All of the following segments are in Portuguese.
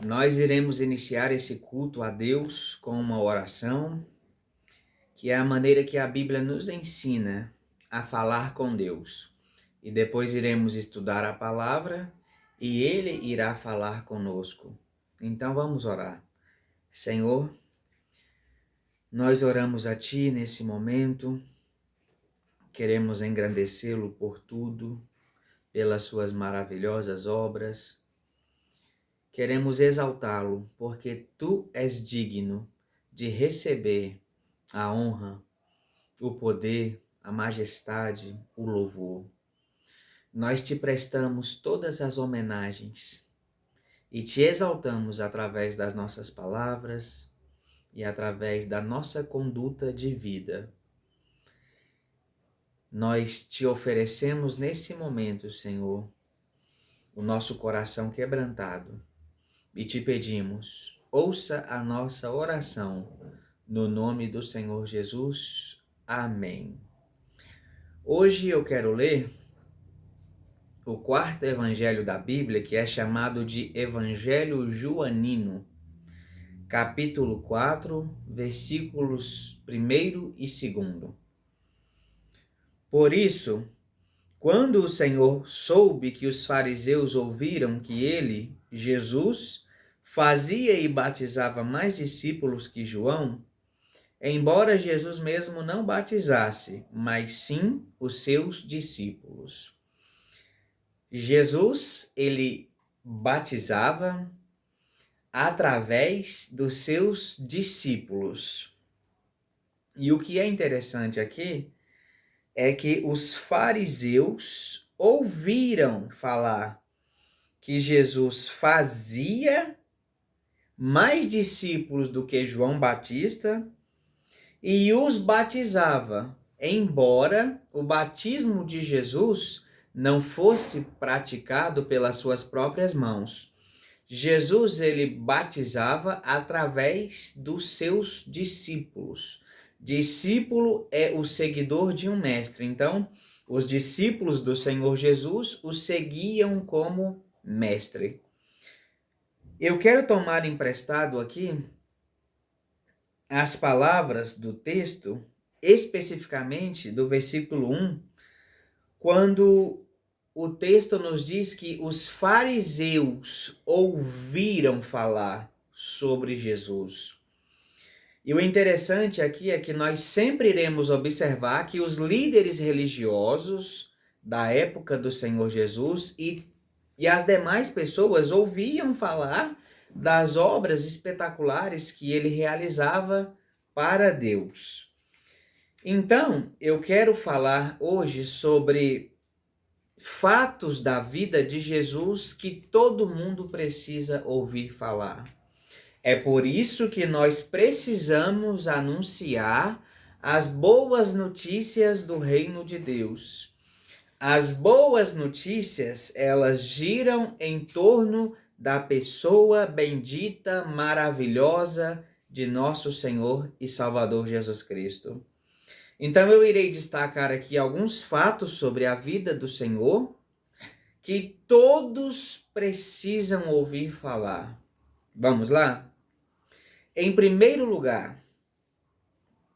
Nós iremos iniciar esse culto a Deus com uma oração, que é a maneira que a Bíblia nos ensina a falar com Deus. E depois iremos estudar a palavra e Ele irá falar conosco. Então vamos orar. Senhor, nós oramos a Ti nesse momento, queremos engrandecê-lo por tudo, pelas Suas maravilhosas obras. Queremos exaltá-lo, porque Tu és digno de receber a honra, o poder, a majestade, o louvor. Nós te prestamos todas as homenagens e te exaltamos através das nossas palavras e através da nossa conduta de vida. Nós te oferecemos nesse momento, Senhor, o nosso coração quebrantado e te pedimos, ouça a nossa oração no nome do Senhor Jesus. Amém. Hoje eu quero ler o quarto evangelho da Bíblia, que é chamado de Evangelho Joanino, capítulo 4, versículos 1 e 2. Por isso, quando o Senhor soube que os fariseus ouviram que ele, Jesus, fazia e batizava mais discípulos que João, embora Jesus mesmo não batizasse, mas sim os seus discípulos. Jesus, ele batizava através dos seus discípulos. E o que é interessante aqui é que os fariseus ouviram falar que Jesus fazia mais discípulos do que João Batista e os batizava, embora o batismo de Jesus não fosse praticado pelas suas próprias mãos. Jesus, ele batizava através dos seus discípulos. Discípulo é o seguidor de um mestre. Então, os discípulos do Senhor Jesus o seguiam como mestre. Eu quero tomar emprestado aqui as palavras do texto, especificamente do versículo 1, quando o texto nos diz que os fariseus ouviram falar sobre Jesus. E o interessante aqui é que nós sempre iremos observar que os líderes religiosos da época do Senhor Jesus e as demais pessoas ouviam falar das obras espetaculares que ele realizava para Deus. Então, eu quero falar hoje sobre fatos da vida de Jesus que todo mundo precisa ouvir falar. É por isso que nós precisamos anunciar as boas notícias do reino de Deus. As boas notícias, elas giram em torno da pessoa bendita, maravilhosa de nosso Senhor e Salvador Jesus Cristo. Então eu irei destacar aqui alguns fatos sobre a vida do Senhor que todos precisam ouvir falar. Vamos lá? Em primeiro lugar,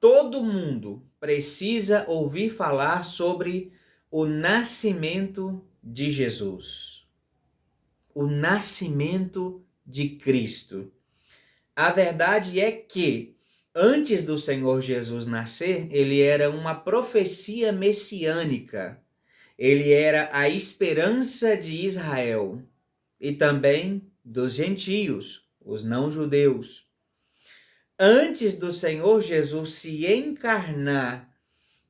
todo mundo precisa ouvir falar sobre o nascimento de Jesus. O nascimento de Cristo. A verdade é que, antes do Senhor Jesus nascer, ele era uma profecia messiânica. Ele era a esperança de Israel e também dos gentios, os não-judeus. Antes do Senhor Jesus se encarnar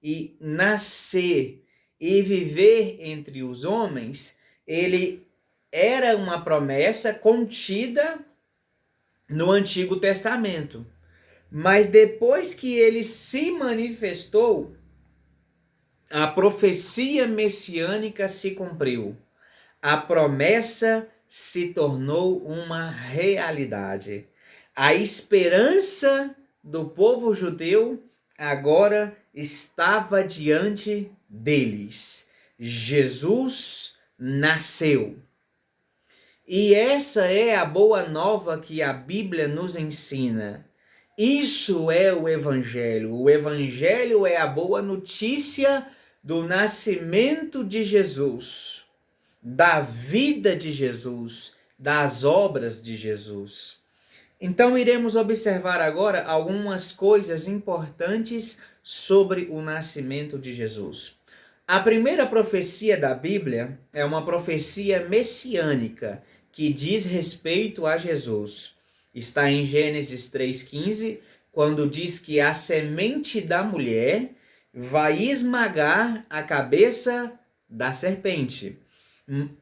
e nascer e viver entre os homens, ele era uma promessa contida no Antigo Testamento. Mas depois que ele se manifestou, a profecia messiânica se cumpriu. A promessa se tornou uma realidade. A esperança do povo judeu agora estava diante deles. Jesus nasceu. E essa é a boa nova que a Bíblia nos ensina. Isso é o Evangelho. O Evangelho é a boa notícia do nascimento de Jesus, da vida de Jesus, das obras de Jesus. Então, iremos observar agora algumas coisas importantes sobre o nascimento de Jesus. A primeira profecia da Bíblia é uma profecia messiânica que diz respeito a Jesus. Está em Gênesis 3,15, quando diz que a semente da mulher vai esmagar a cabeça da serpente.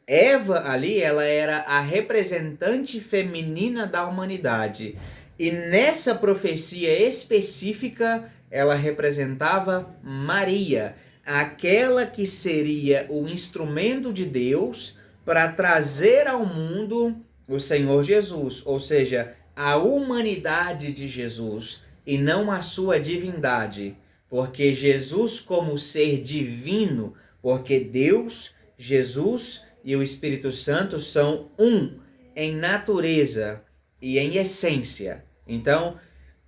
Eva ali, ela era a representante feminina da humanidade. E nessa profecia específica, ela representava Maria, aquela que seria o instrumento de Deus para trazer ao mundo o Senhor Jesus, ou seja, a humanidade de Jesus e não a sua divindade, porque Jesus como ser divino, porque Deus, Jesus e o Espírito Santo são um em natureza e em essência. Então,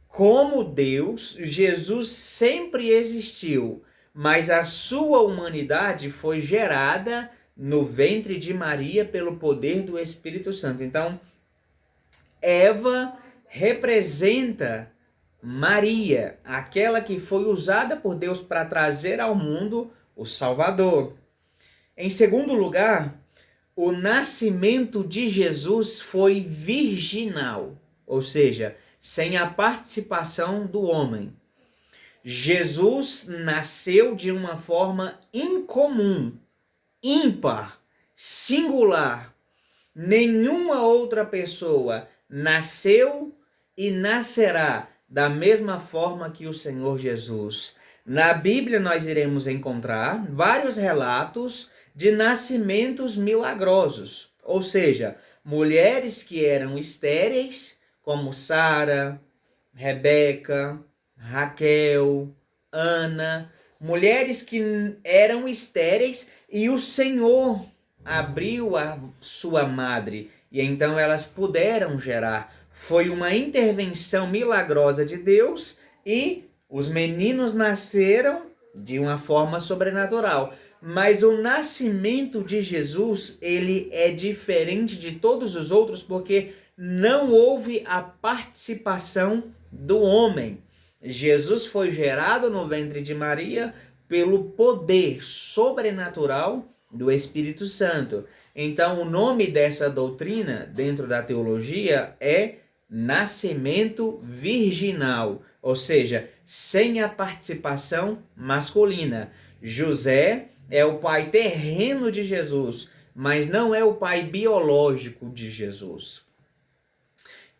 como Deus, Jesus sempre existiu, mas a sua humanidade foi gerada no ventre de Maria pelo poder do Espírito Santo. Então, Eva representa Maria, aquela que foi usada por Deus para trazer ao mundo o Salvador. Em segundo lugar, o nascimento de Jesus foi virginal, ou seja, sem a participação do homem. Jesus nasceu de uma forma incomum, ímpar, singular. Nenhuma outra pessoa nasceu e nascerá da mesma forma que o Senhor Jesus. Na Bíblia nós iremos encontrar vários relatos de nascimentos milagrosos, ou seja, mulheres que eram estéreis, como Sara, Rebeca, Raquel, Ana, mulheres que eram estéreis e o Senhor abriu a sua madre e então elas puderam gerar. Foi uma intervenção milagrosa de Deus e os meninos nasceram de uma forma sobrenatural. Mas o nascimento de Jesus, ele é diferente de todos os outros porque não houve a participação do homem. Jesus foi gerado no ventre de Maria pelo poder sobrenatural do Espírito Santo. Então, o nome dessa doutrina dentro da teologia é nascimento virginal, ou seja, sem a participação masculina. José é o pai terreno de Jesus, mas não é o pai biológico de Jesus.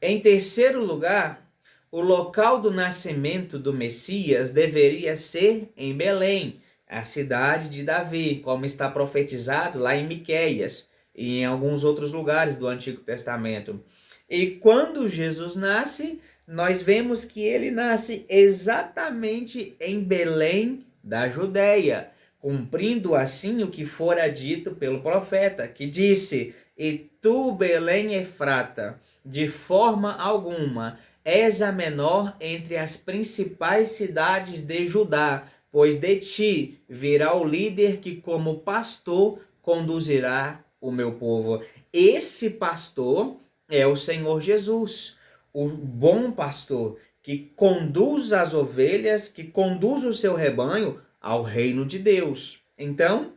Em terceiro lugar, o local do nascimento do Messias deveria ser em Belém, a cidade de Davi, como está profetizado lá em Miqueias e em alguns outros lugares do Antigo Testamento. E quando Jesus nasce, nós vemos que ele nasce exatamente em Belém da Judéia, cumprindo assim o que fora dito pelo profeta, que disse: "E tu, Belém Efrata, de forma alguma és a menor entre as principais cidades de Judá, pois de ti virá o líder que como pastor conduzirá o meu povo." Esse pastor é o Senhor Jesus, o bom pastor que conduz as ovelhas, que conduz o seu rebanho ao reino de Deus. Então,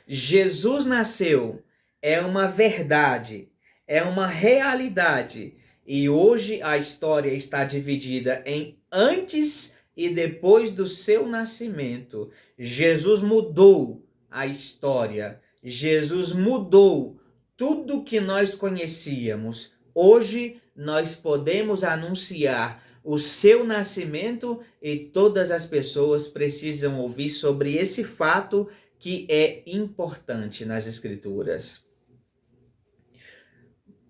Jesus nasceu, é uma verdade, é uma realidade. E hoje a história está dividida em antes e depois do seu nascimento. Jesus mudou a história. Jesus mudou tudo que nós conhecíamos. Hoje nós podemos anunciar o seu nascimento e todas as pessoas precisam ouvir sobre esse fato que é importante nas Escrituras.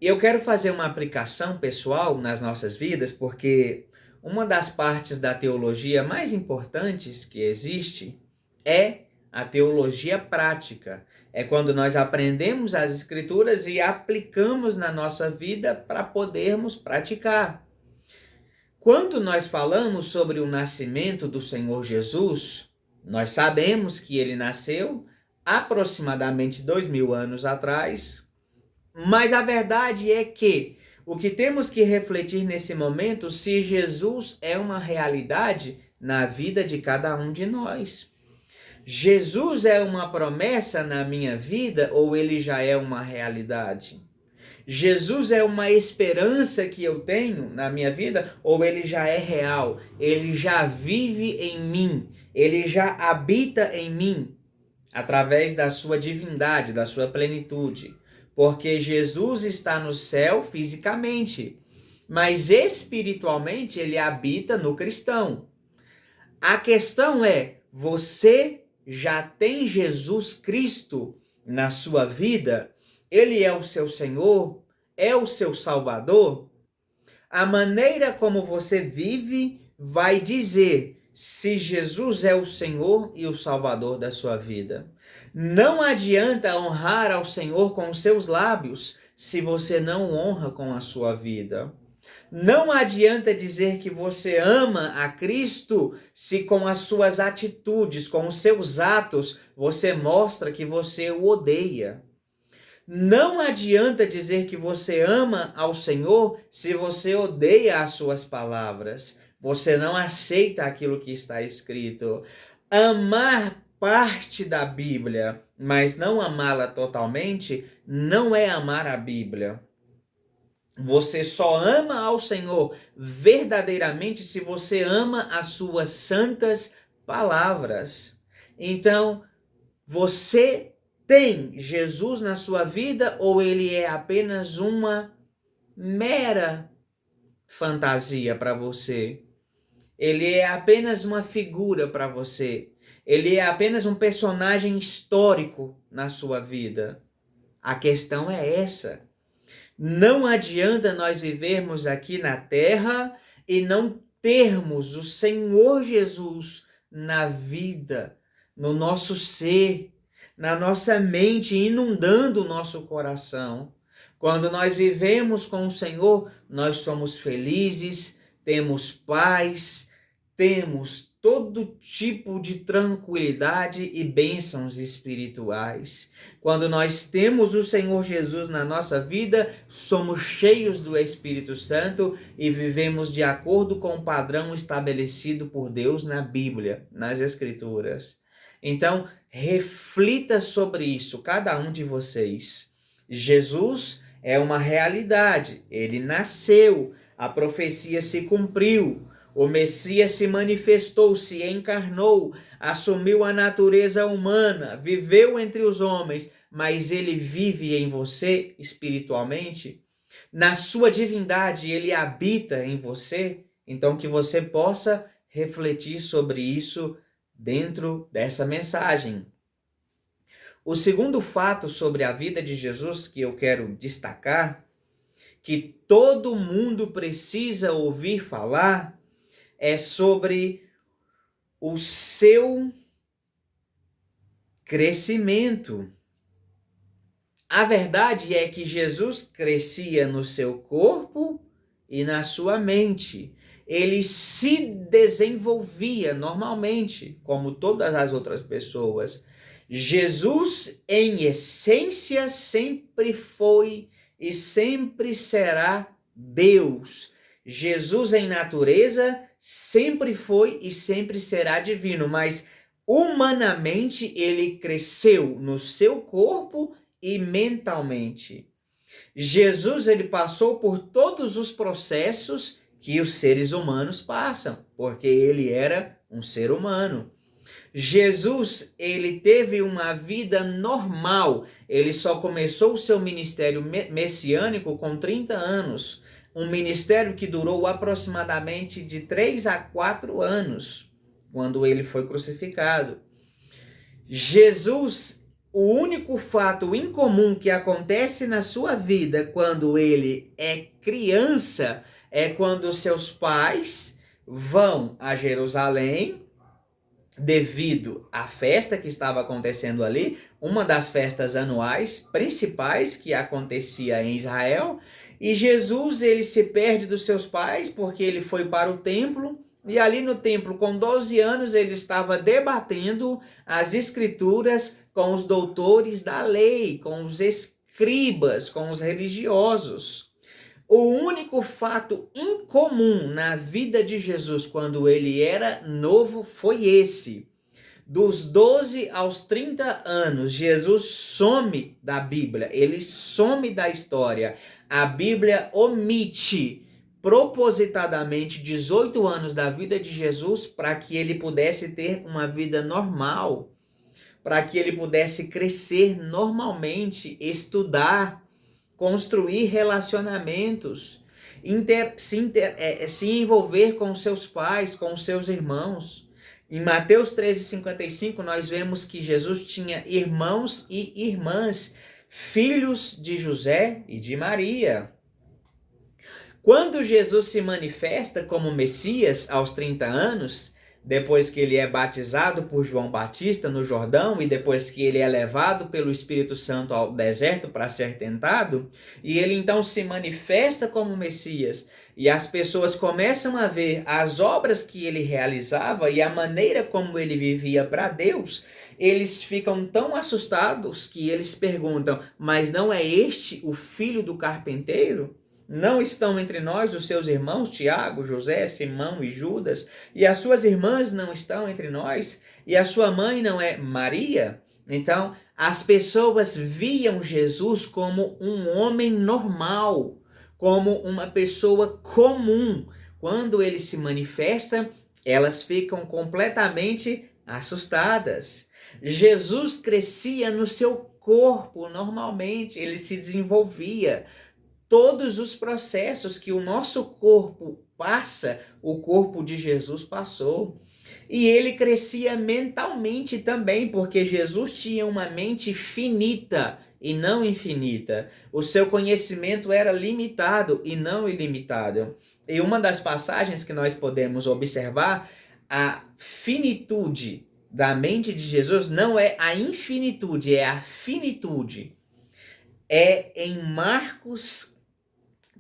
Eu quero fazer uma aplicação pessoal nas nossas vidas, porque uma das partes da teologia mais importantes que existe é a teologia prática. É quando nós aprendemos as Escrituras e aplicamos na nossa vida para podermos praticar. Quando nós falamos sobre o nascimento do Senhor Jesus, nós sabemos que ele nasceu aproximadamente 2000 anos atrás, mas a verdade é que o que temos que refletir nesse momento, se Jesus é uma realidade na vida de cada um de nós. Jesus é uma promessa na minha vida ou ele já é uma realidade? Jesus é uma esperança que eu tenho na minha vida ou ele já é real? Ele já vive em mim, ele já habita em mim através da sua divindade, da sua plenitude. Porque Jesus está no céu fisicamente, mas espiritualmente ele habita no cristão. A questão é, você já tem Jesus Cristo na sua vida? Ele é o seu Senhor? É o seu Salvador? A maneira como você vive vai dizer se Jesus é o Senhor e o Salvador da sua vida. Não adianta honrar ao Senhor com os seus lábios se você não honra com a sua vida. Não adianta dizer que você ama a Cristo se com as suas atitudes, com os seus atos, você mostra que você o odeia. Não adianta dizer que você ama ao Senhor se você odeia as suas palavras. Você não aceita aquilo que está escrito. Amar parte da Bíblia, mas não amá-la totalmente, não é amar a Bíblia. Você só ama ao Senhor verdadeiramente se você ama as suas santas palavras. Então, você tem Jesus na sua vida ou ele é apenas uma mera fantasia para você? Ele é apenas uma figura para você? Ele é apenas um personagem histórico na sua vida? A questão é essa. Não adianta nós vivermos aqui na terra e não termos o Senhor Jesus na vida, no nosso ser, na nossa mente, inundando o nosso coração. Quando nós vivemos com o Senhor, nós somos felizes, temos paz, temos todo tipo de tranquilidade e bênçãos espirituais. Quando nós temos o Senhor Jesus na nossa vida, somos cheios do Espírito Santo e vivemos de acordo com o padrão estabelecido por Deus na Bíblia, nas Escrituras. Então, reflita sobre isso, cada um de vocês. Jesus é uma realidade, ele nasceu, a profecia se cumpriu. O Messias se manifestou, se encarnou, assumiu a natureza humana, viveu entre os homens, mas ele vive em você espiritualmente? Na sua divindade, ele habita em você? Então, que você possa refletir sobre isso dentro dessa mensagem. O segundo fato sobre a vida de Jesus que eu quero destacar, que todo mundo precisa ouvir falar, é sobre o seu crescimento. A verdade é que Jesus crescia no seu corpo e na sua mente. Ele se desenvolvia normalmente, como todas as outras pessoas. Jesus, em essência, sempre foi e sempre será Deus. Jesus, em natureza, sempre foi e sempre será divino, mas humanamente ele cresceu no seu corpo e mentalmente. Jesus, ele passou por todos os processos que os seres humanos passam, porque ele era um ser humano. Jesus, ele teve uma vida normal, ele só começou o seu ministério messiânico com 30 anos, um ministério que durou aproximadamente de 3 a 4 anos, quando ele foi crucificado. Jesus, o único fato incomum que acontece na sua vida quando ele é criança, é quando seus pais vão a Jerusalém, devido à festa que estava acontecendo ali, uma das festas anuais principais que acontecia em Israel, e Jesus ele se perde dos seus pais porque ele foi para o templo, e ali no templo, com 12 anos, ele estava debatendo as escrituras com os doutores da lei, com os escribas, com os religiosos. O único fato incomum na vida de Jesus quando ele era novo foi esse. Dos 12 aos 30 anos, Jesus some da Bíblia, ele some da história. A Bíblia omite propositadamente 18 anos da vida de Jesus para que ele pudesse ter uma vida normal, para que ele pudesse crescer normalmente, estudar, construir relacionamentos, se envolver com seus pais, com seus irmãos. Em Mateus 13:55, nós vemos que Jesus tinha irmãos e irmãs, filhos de José e de Maria. Quando Jesus se manifesta como Messias aos 30 anos, depois que ele é batizado por João Batista no Jordão e depois que ele é levado pelo Espírito Santo ao deserto para ser tentado, e ele então se manifesta como Messias, e as pessoas começam a ver as obras que ele realizava e a maneira como ele vivia para Deus, eles ficam tão assustados que eles perguntam: mas não é este o filho do carpinteiro? Não estão entre nós os seus irmãos, Tiago, José, Simão e Judas? E as suas irmãs não estão entre nós? E a sua mãe não é Maria? Então, as pessoas viam Jesus como um homem normal, como uma pessoa comum. Quando ele se manifesta, elas ficam completamente assustadas. Jesus crescia no seu corpo normalmente, ele se desenvolvia. Todos os processos que o nosso corpo passa, o corpo de Jesus passou. E ele crescia mentalmente também, porque Jesus tinha uma mente finita e não infinita. O seu conhecimento era limitado e não ilimitado. E uma das passagens que nós podemos observar, a finitude da mente de Jesus não é a infinitude, é a finitude. É em Marcos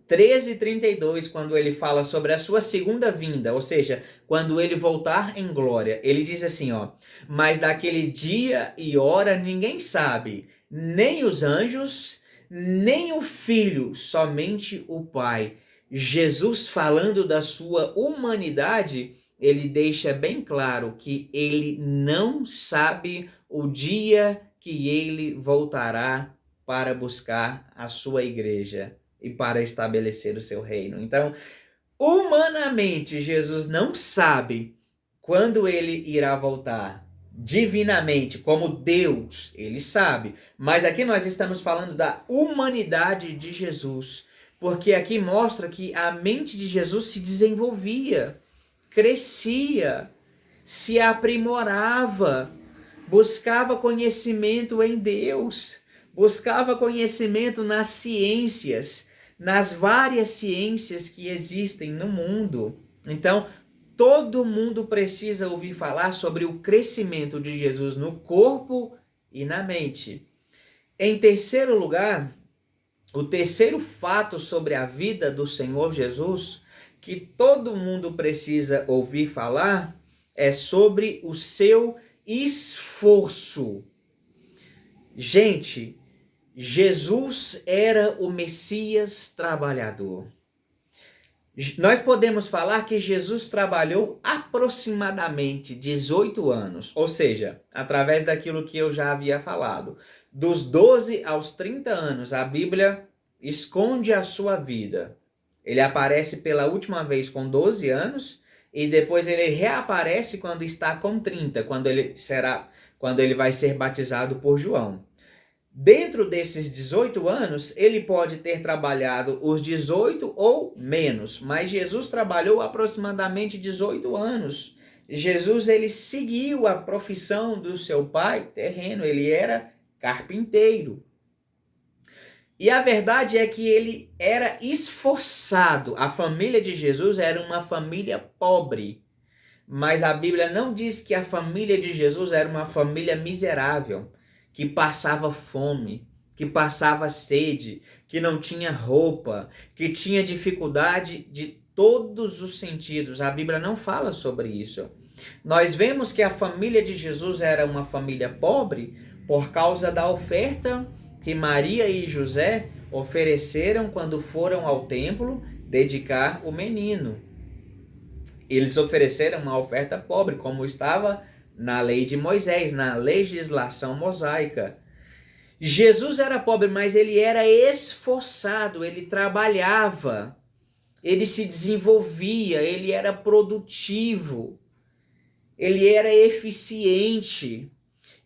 13:32, quando ele fala sobre a sua segunda vinda, ou seja, quando ele voltar em glória, ele diz assim, ó: mas daquele dia e hora ninguém sabe, nem os anjos, nem o Filho, somente o Pai. Jesus, falando da sua humanidade, ele deixa bem claro que ele não sabe o dia que ele voltará para buscar a sua igreja e para estabelecer o seu reino. Então, humanamente, Jesus não sabe quando ele irá voltar. Divinamente, como Deus, ele sabe. Mas aqui nós estamos falando da humanidade de Jesus, porque aqui mostra que a mente de Jesus se desenvolvia, crescia, se aprimorava, buscava conhecimento em Deus, buscava conhecimento nas ciências, nas várias ciências que existem no mundo. Então, todo mundo precisa ouvir falar sobre o crescimento de Jesus no corpo e na mente. Em terceiro lugar, o terceiro fato sobre a vida do Senhor Jesus, que todo mundo precisa ouvir falar, é sobre o seu esforço. Gente, Jesus era o Messias trabalhador. Nós podemos falar que Jesus trabalhou aproximadamente 18 anos, ou seja, através daquilo que eu já havia falado. Dos 12 aos 30 anos, a Bíblia esconde a sua vida. Ele aparece pela última vez com 12 anos e depois ele reaparece quando está com 30, quando ele vai ser batizado por João. Dentro desses 18 anos, ele pode ter trabalhado os 18 ou menos, mas Jesus trabalhou aproximadamente 18 anos. Jesus, ele seguiu a profissão do seu pai terreno, ele era carpinteiro. E a verdade é que ele era esforçado. A família de Jesus era uma família pobre, mas a Bíblia não diz que a família de Jesus era uma família miserável, que passava fome, que passava sede, que não tinha roupa, que tinha dificuldade de todos os sentidos. A Bíblia não fala sobre isso. Nós vemos que a família de Jesus era uma família pobre por causa da oferta que Maria e José ofereceram quando foram ao templo dedicar o menino. Eles ofereceram uma oferta pobre, como estava na lei de Moisés, na legislação mosaica. Jesus era pobre, mas ele era esforçado, ele trabalhava, ele se desenvolvia, ele era produtivo, ele era eficiente.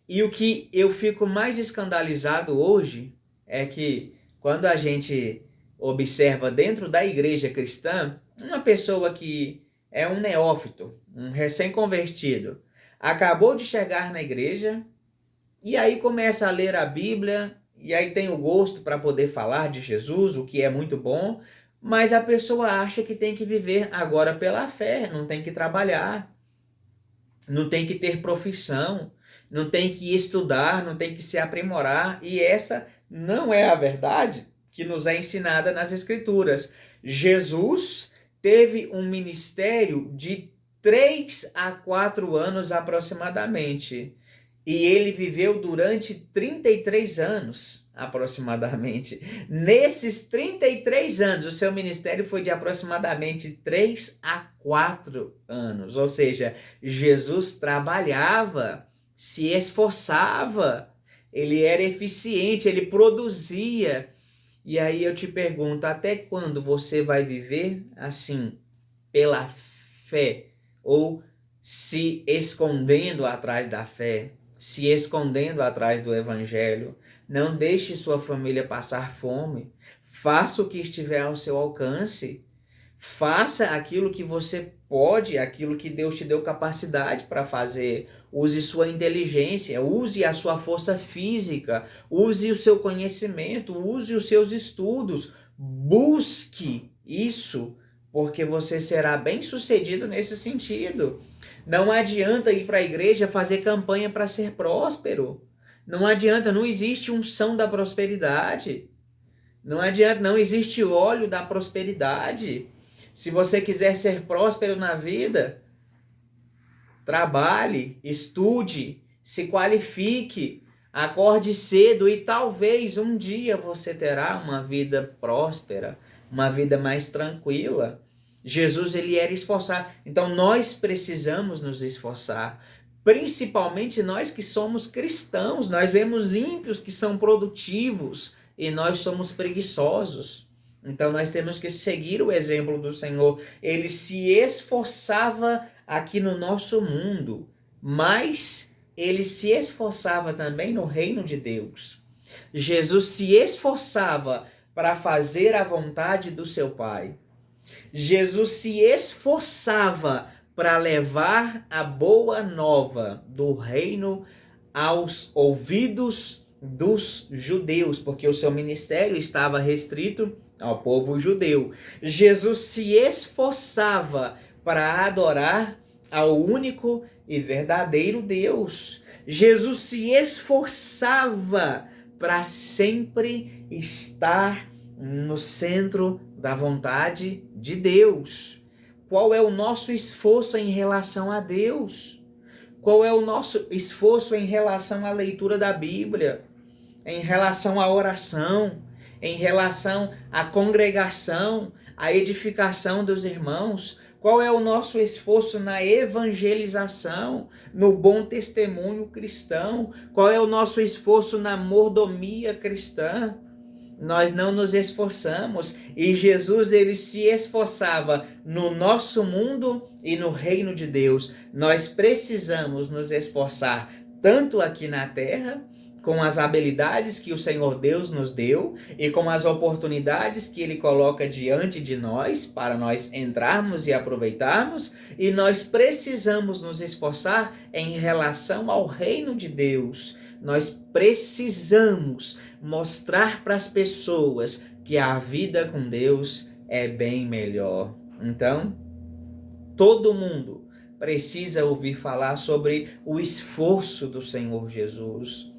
E o que eu fico mais escandalizado hoje é que quando a gente observa dentro da igreja cristã, uma pessoa que é um neófito, um recém-convertido, acabou de chegar na igreja e aí começa a ler a Bíblia e aí tem o gosto para poder falar de Jesus, o que é muito bom, mas a pessoa acha que tem que viver agora pela fé, não tem que trabalhar, não tem que ter profissão, não tem que estudar, não tem que se aprimorar, e essa não é a verdade que nos é ensinada nas Escrituras. Jesus teve um ministério de 3 a 4 anos aproximadamente, e ele viveu durante 33 anos aproximadamente. Nesses 33 anos, o seu ministério foi de aproximadamente 3 a 4 anos, ou seja, Jesus trabalhava, se esforçava, ele era eficiente, ele produzia. E aí eu te pergunto, até quando você vai viver assim, pela fé, ou se escondendo atrás da fé, se escondendo atrás do evangelho? Não deixe sua família passar fome, faça o que estiver ao seu alcance, faça aquilo que você pode, aquilo que Deus te deu capacidade para fazer. Use sua inteligência, use a sua força física, use o seu conhecimento, use os seus estudos. Busque isso, porque você será bem-sucedido nesse sentido. Não adianta ir para a igreja fazer campanha para ser próspero. Não adianta, não existe unção da prosperidade. Não adianta, não existe óleo da prosperidade. Se você quiser ser próspero na vida, trabalhe, estude, se qualifique, acorde cedo e talvez um dia você terá uma vida próspera, uma vida mais tranquila. Jesus, ele era esforçado. Então nós precisamos nos esforçar, principalmente nós que somos cristãos. Nós vemos ímpios que são produtivos e nós somos preguiçosos. Então nós temos que seguir o exemplo do Senhor. Ele se esforçava aqui no nosso mundo, mas ele se esforçava também no reino de Deus. Jesus se esforçava para fazer a vontade do seu Pai. Jesus se esforçava para levar a boa nova do reino aos ouvidos dos judeus, porque o seu ministério estava restrito ao povo judeu. Jesus se esforçava para adorar ao único e verdadeiro Deus. Jesus se esforçava para sempre estar no centro da vontade de Deus. Qual é o nosso esforço em relação a Deus? Qual é o nosso esforço em relação à leitura da Bíblia? Em relação à oração? Em relação à congregação? À edificação dos irmãos? Qual é o nosso esforço na evangelização? No bom testemunho cristão? Qual é o nosso esforço na mordomia cristã? Nós não nos esforçamos, e Jesus, ele se esforçava no nosso mundo e no reino de Deus. Nós precisamos nos esforçar tanto aqui na terra, com as habilidades que o Senhor Deus nos deu e com as oportunidades que ele coloca diante de nós para nós entrarmos e aproveitarmos, e nós precisamos nos esforçar em relação ao reino de Deus. Nós precisamos mostrar para as pessoas que a vida com Deus é bem melhor. Então, todo mundo precisa ouvir falar sobre o esforço do Senhor Jesus.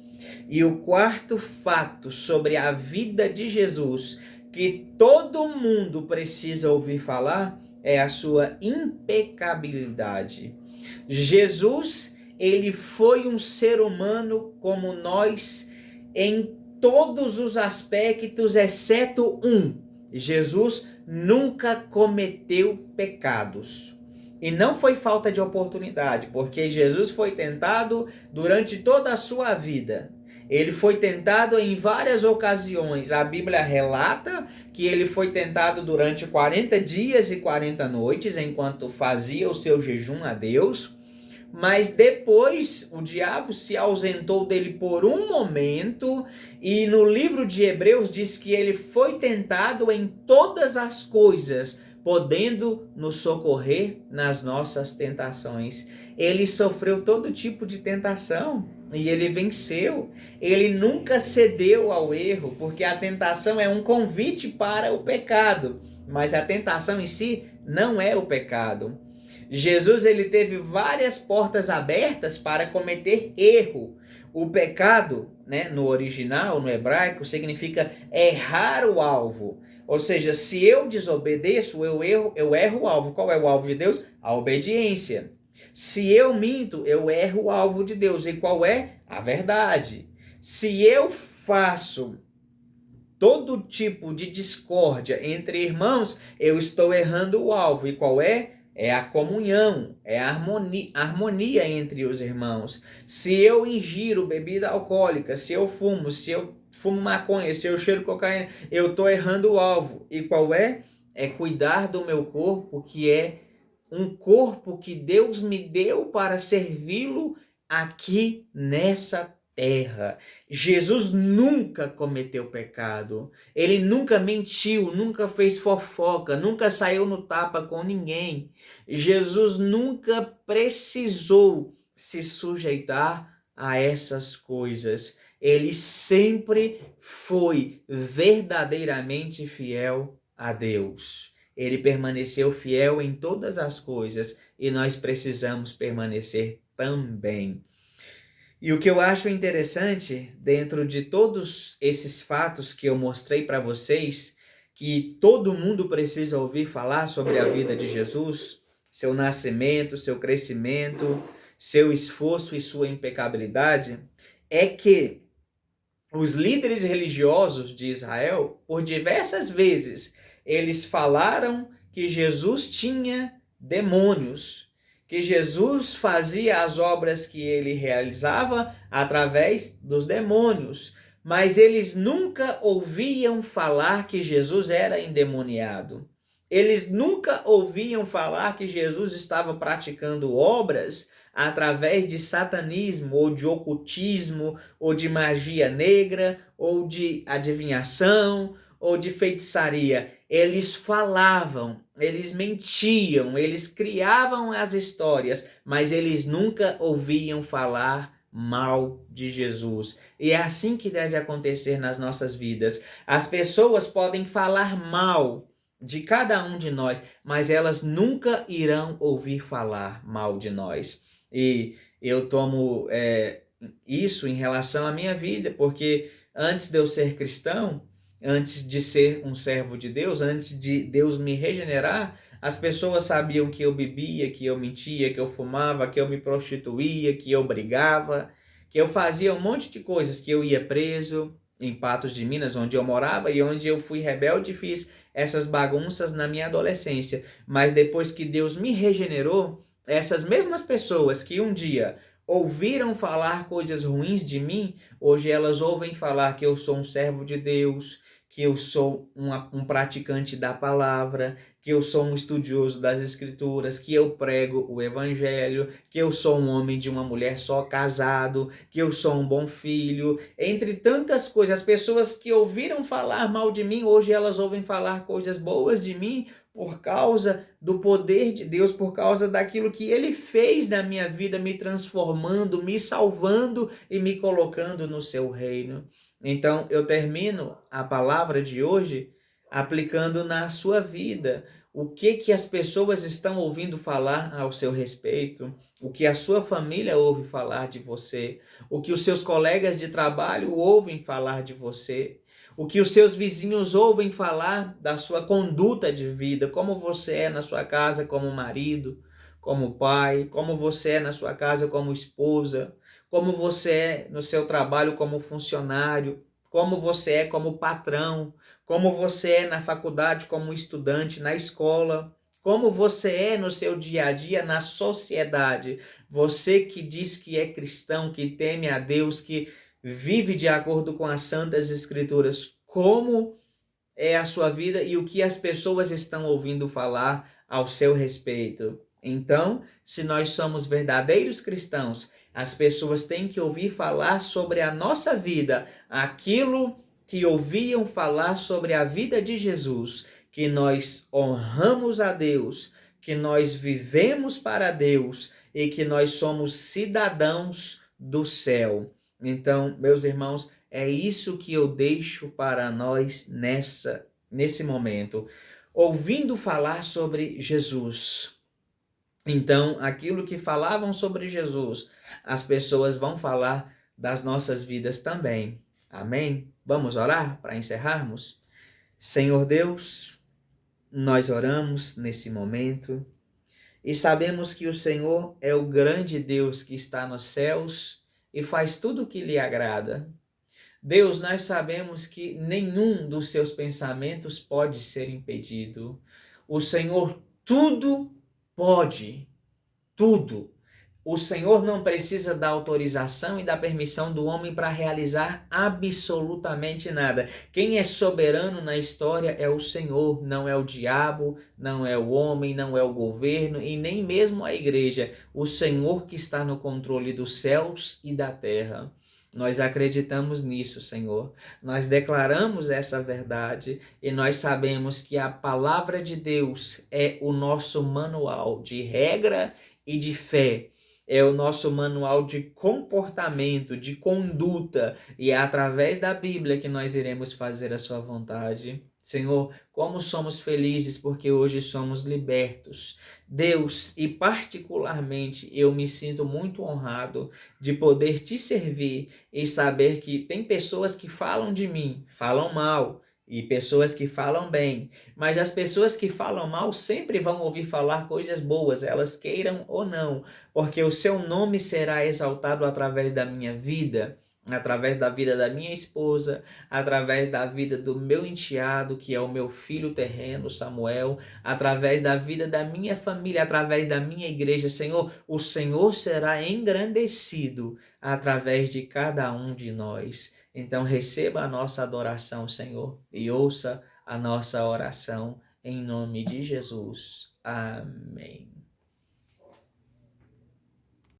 E o quarto fato sobre a vida de Jesus, que todo mundo precisa ouvir falar, é a sua impecabilidade. Jesus, ele foi um ser humano como nós em todos os aspectos, exceto um. Jesus nunca cometeu pecados. E não foi falta de oportunidade, porque Jesus foi tentado durante toda a sua vida. Ele foi tentado em várias ocasiões. A Bíblia relata que ele foi tentado durante 40 dias e 40 noites, enquanto fazia o seu jejum a Deus. Mas depois o diabo se ausentou dele por um momento, e no livro de Hebreus diz que ele foi tentado em todas as coisas, podendo nos socorrer nas nossas tentações. Ele sofreu todo tipo de tentação e ele venceu. Ele nunca cedeu ao erro, porque a tentação é um convite para o pecado, mas a tentação em si não é o pecado. Jesus, ele teve várias portas abertas para cometer erro. O pecado, né, no original, no hebraico, significa errar o alvo. Ou seja, se eu desobedeço, eu erro o alvo. Qual é o alvo de Deus? A obediência. Se eu minto, eu erro o alvo de Deus. E qual é? A verdade. Se eu faço todo tipo de discórdia entre irmãos, eu estou errando o alvo. E qual é? É a comunhão, é a harmonia entre os irmãos. Se eu ingiro bebida alcoólica, se eu fumo maconha, se eu cheiro cocaína, eu estou errando o alvo. E qual é? É cuidar do meu corpo, que é um corpo que Deus me deu para servi-lo aqui nessa terra. Jesus nunca cometeu pecado. Ele nunca mentiu, nunca fez fofoca, nunca saiu no tapa com ninguém. Jesus nunca precisou se sujeitar a essas coisas. Ele sempre foi verdadeiramente fiel a Deus. Ele permaneceu fiel em todas as coisas e nós precisamos permanecer também. E o que eu acho interessante, dentro de todos esses fatos que eu mostrei para vocês, que todo mundo precisa ouvir falar sobre a vida de Jesus, seu nascimento, seu crescimento, seu esforço e sua impecabilidade, é que os líderes religiosos de Israel, por diversas vezes, eles falaram que Jesus tinha demônios, que Jesus fazia as obras que ele realizava através dos demônios, mas eles nunca ouviam falar que Jesus era endemoniado. Eles nunca ouviam falar que Jesus estava praticando obras através de satanismo, ou de ocultismo, ou de magia negra, ou de adivinhação, ou de feitiçaria. Eles falavam, eles mentiam, eles criavam as histórias, mas eles nunca ouviam falar mal de Jesus. E é assim que deve acontecer nas nossas vidas. As pessoas podem falar mal de cada um de nós, mas elas nunca irão ouvir falar mal de nós. E eu tomo isso em relação à minha vida, porque antes de eu ser cristão, antes de ser um servo de Deus, antes de Deus me regenerar, as pessoas sabiam que eu bebia, que eu mentia, que eu fumava, que eu me prostituía, que eu brigava, que eu fazia um monte de coisas, que eu ia preso em Patos de Minas, onde eu morava e onde eu fui rebelde e fiz essas bagunças na minha adolescência. Mas depois que Deus me regenerou, essas mesmas pessoas que um dia ouviram falar coisas ruins de mim, hoje elas ouvem falar que eu sou um servo de Deus, que eu sou um praticante da palavra, que eu sou um estudioso das escrituras, que eu prego o evangelho, que eu sou um homem de uma mulher só casado, que eu sou um bom filho, entre tantas coisas. As pessoas que ouviram falar mal de mim, hoje elas ouvem falar coisas boas de mim, por causa do poder de Deus, por causa daquilo que Ele fez na minha vida, me transformando, me salvando e me colocando no seu reino. Então, eu termino a palavra de hoje aplicando na sua vida. O que as pessoas estão ouvindo falar ao seu respeito, o que a sua família ouve falar de você, o que os seus colegas de trabalho ouvem falar de você, o que os seus vizinhos ouvem falar da sua conduta de vida, como você é na sua casa como marido, como pai, como você é na sua casa como esposa, como você é no seu trabalho como funcionário, como você é como patrão, como você é na faculdade como estudante, na escola, como você é no seu dia a dia na sociedade. Você que diz que é cristão, que teme a Deus, que vive de acordo com as santas escrituras, como é a sua vida e o que as pessoas estão ouvindo falar ao seu respeito. Então, se nós somos verdadeiros cristãos, as pessoas têm que ouvir falar sobre a nossa vida, aquilo que ouviam falar sobre a vida de Jesus, que nós honramos a Deus, que nós vivemos para Deus e que nós somos cidadãos do céu. Então, meus irmãos, é isso que eu deixo para nós nesse momento, ouvindo falar sobre Jesus. Então, aquilo que falavam sobre Jesus, as pessoas vão falar das nossas vidas também. Amém? Vamos orar para encerrarmos? Senhor Deus, nós oramos nesse momento e sabemos que o Senhor é o grande Deus que está nos céus e faz tudo o que lhe agrada. Deus, nós sabemos que nenhum dos seus pensamentos pode ser impedido. O Senhor tudo pode, tudo. O Senhor não precisa da autorização e da permissão do homem para realizar absolutamente nada. Quem é soberano na história é o Senhor, não é o diabo, não é o homem, não é o governo e nem mesmo a igreja. O Senhor que está no controle dos céus e da terra. Nós acreditamos nisso, Senhor. Nós declaramos essa verdade e nós sabemos que a palavra de Deus é o nosso manual de regra e de fé. É o nosso manual de comportamento, de conduta, e é através da Bíblia que nós iremos fazer a sua vontade. Senhor, como somos felizes porque hoje somos libertos. Deus, e particularmente eu me sinto muito honrado de poder te servir e saber que tem pessoas que falam de mim, falam mal, e pessoas que falam bem, mas as pessoas que falam mal sempre vão ouvir falar coisas boas, elas queiram ou não, porque o seu nome será exaltado através da minha vida, através da vida da minha esposa, através da vida do meu enteado, que é o meu filho terreno, Samuel, através da vida da minha família, através da minha igreja. Senhor, o Senhor será engrandecido através de cada um de nós. Então receba a nossa adoração, Senhor, e ouça a nossa oração em nome de Jesus. Amém.